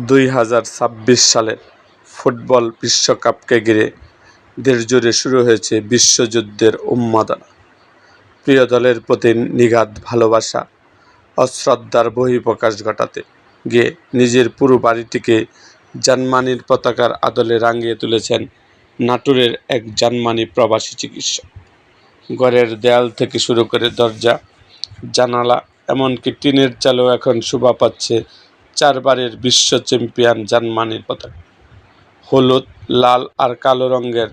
2026 সালের ফুটবল বিশ্বকাপকে ঘিরে দেশজুড়ে শুরু হয়েছে বিশ্বযুদ্ধের উন্মাদনা। প্রিয় দলের প্রতি নিগাদ ভালোবাসা ও শ্রদ্ধার বহিঃপ্রকাশ ঘটাতে গিয়ে নিজের পুরো বাড়িটিকে জার্মানির পতাকার আদলে রাঙিয়ে তুলেছেন নাটোরের এক জার্মানি প্রবাসী চিকিৎসক। ঘরের দেয়াল থেকে শুরু করে দরজা, জানালা, এমনকি টিনের চালেও এখন শোভা পাচ্ছে চারবারের বিশ্ব চ্যাম্পিয়ন জার্মানির পতাকা। হলুদ, লাল আর কালো রঙের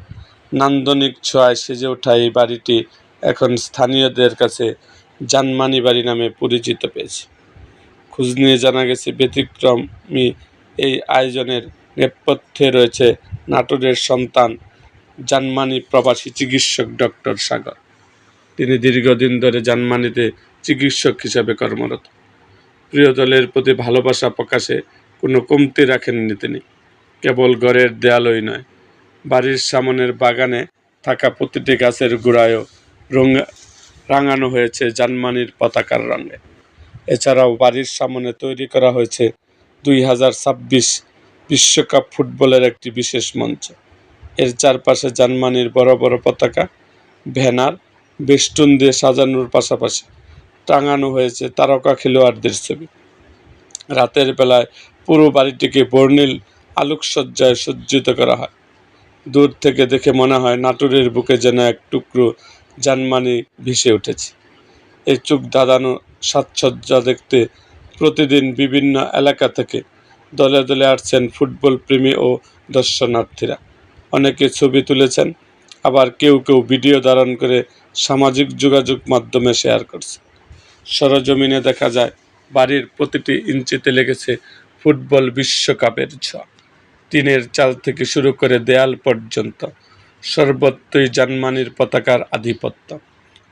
নান্দনিক ছোঁয়ায় সেজে ওঠা এই বাড়িটি এখন স্থানীয়দের কাছে জার্মানি বাড়ি নামে পরিচিত পেয়েছে। খোঁজ নিয়ে জানা গেছে, ব্যতিক্রমী এই আয়োজনের নেপথ্যে রয়েছে নাটোরের সন্তান জার্মানি প্রবাসী চিকিৎসক ডক্টর সাগর। তিনি দীর্ঘদিন ধরে জার্মানিতে চিকিৎসক হিসেবে কর্মরত। প্রিয় দলের প্রতি ভালোবাসা প্রকাশে কোনো কমতি রাখেননি তিনি। কেবল ঘরের দেয়ালই নয়, বাড়ির সামনের বাগানে থাকা প্রতিটি গাছের গোড়ায়ও রাঙানো হয়েছে জার্মানির পতাকার রঙে। এছাড়াও বাড়ির সামনে তৈরি করা হয়েছে 2026 বিশ্বকাপ ফুটবলের একটি বিশেষ মঞ্চ। এর চারপাশে জার্মানির বড় বড় পতাকা, ব্যানার, বেষ্টন দিয়ে সাজানোর পাশাপাশি টাঙানো হয়েছে তারকা খেলোয়াড়দের ছবি। রাতের বেলায় পুরো বাড়িটিকে বর্ণিল আলোকসজ্জায় সজ্জিত করা হয়। দূর থেকে দেখে মনে হয় নাটোরের বুকে যেন এক টুকরো জার্মানি ভেসে উঠেছে। এই চোখ ধাঁধানো সাজসজ্জা দেখতে প্রতিদিন বিভিন্ন এলাকা থেকে দলে দলে আসছেন ফুটবল প্রেমী ও দর্শনার্থীরা। অনেকে ছবি তুলেছেন, আবার কেউ কেউ ভিডিও ধারণ করে সামাজিক যোগাযোগ মাধ্যমে শেয়ার করছে। সরজমিনে দেখা যায়, বাড়ির প্রতিটি ইঞ্চিতে লেগেছে ফুটবল বিশ্বকাপের ছোঁয়া। টিনের চাল থেকে শুরু করে দেয়াল পর্যন্ত সর্বত্রই জার্মানির পতাকার আধিপত্য।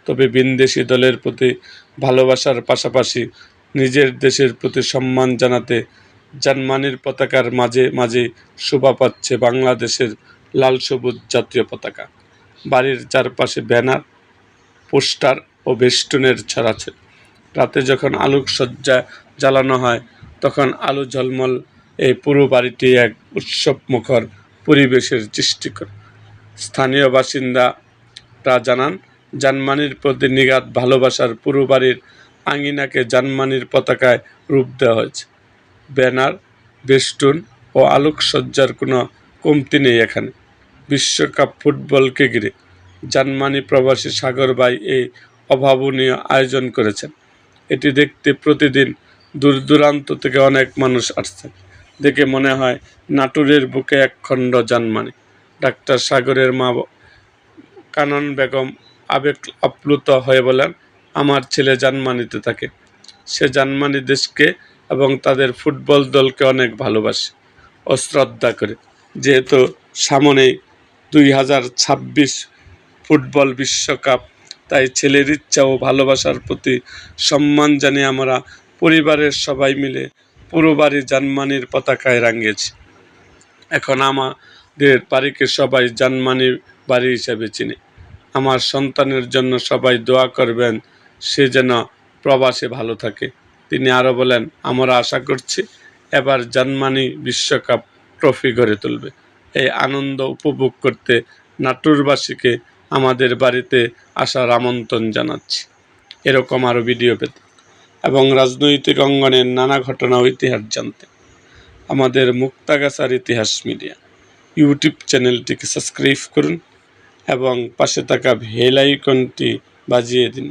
তবে ভিনদেশি দলের প্রতি ভালোবাসার পাশাপাশি নিজের দেশের প্রতি সম্মান জানাতে জার্মানির পতাকার মাঝে মাঝে শোভা পাচ্ছে বাংলাদেশের লাল সবুজ জাতীয় পতাকা। বাড়ির চারপাশে ব্যানার, পোস্টার ও বেষ্টনের ছড়াছড়ি। রাতে যখন আলোকসজ্জা জ্বালানো হয়, তখন আলো ঝলমল এই পুরো বাড়িটি এক উৎসবমুখর পরিবেশের সৃষ্টি করে। স্থানীয় বাসিন্দারা জানান, জার্মানির প্রতি নিগাদ ভালোবাসার পুরো বাড়ির আঙিনাকে জার্মানির পতাকায় রূপ দেওয়া হয়েছে। ব্যানার, বেষ্টন ও আলোকসজ্জার কোনো কমতি নেই এখানে। বিশ্বকাপ ফুটবলকে ঘিরে জার্মানি প্রবাসী সাগর ভাই এই অভাবনীয় আয়োজন করেছেন। এটি দেখতে প্রতিদিন দূর দূরান্ত থেকে অনেক মানুষ আসছেন। দেখে মনে হয় নাটোরের বুকে একখণ্ড জার্মানি। ডাক্তার সাগরের মা কানন বেগম আবেগ আপ্লুত হয়ে বলেন, আমার ছেলে জার্মানিতে থাকে। সে জার্মানি দেশকে এবং তাদের ফুটবল দলকে অনেক ভালোবাসে ও শ্রদ্ধা করে। যেহেতু সামনেই 2026 ফুটবল বিশ্বকাপ, তাই ছেলের ইচ্ছা ও ভালোবাসার প্রতি সম্মান জানিয়ে আমরা পরিবারের সবাই মিলে পুরো বাড়ি জার্মানির পতাকায় রাঙিয়েছি। এখন আমাদের বাড়িকে সবাই জার্মানি বাড়ি হিসেবে চিনে। আমার সন্তানের জন্য সবাই দোয়া করবেন, সে যেন প্রবাসে ভালো থাকে। তিনি আরও বলেন, আমরা আশা করছি এবার জার্মানি বিশ্বকাপ ট্রফি গড়ে তুলবে। এই আনন্দ উপভোগ করতে নাটোরবাসীকে আমাদের বাড়িতে আসার আমন্ত্রণ জানাচ্ছি। এরকম আরও ভিডিও পেতে এবং রাজনৈতিক অঙ্গনের নানা ঘটনা ও ইতিহাস জানতে আমাদের মুক্তাগাছার ইতিহাস মিডিয়া ইউটিউব চ্যানেলটিকে সাবস্ক্রাইব করুন এবং পাশে থাকা বেল আইকনটি বাজিয়ে দিন।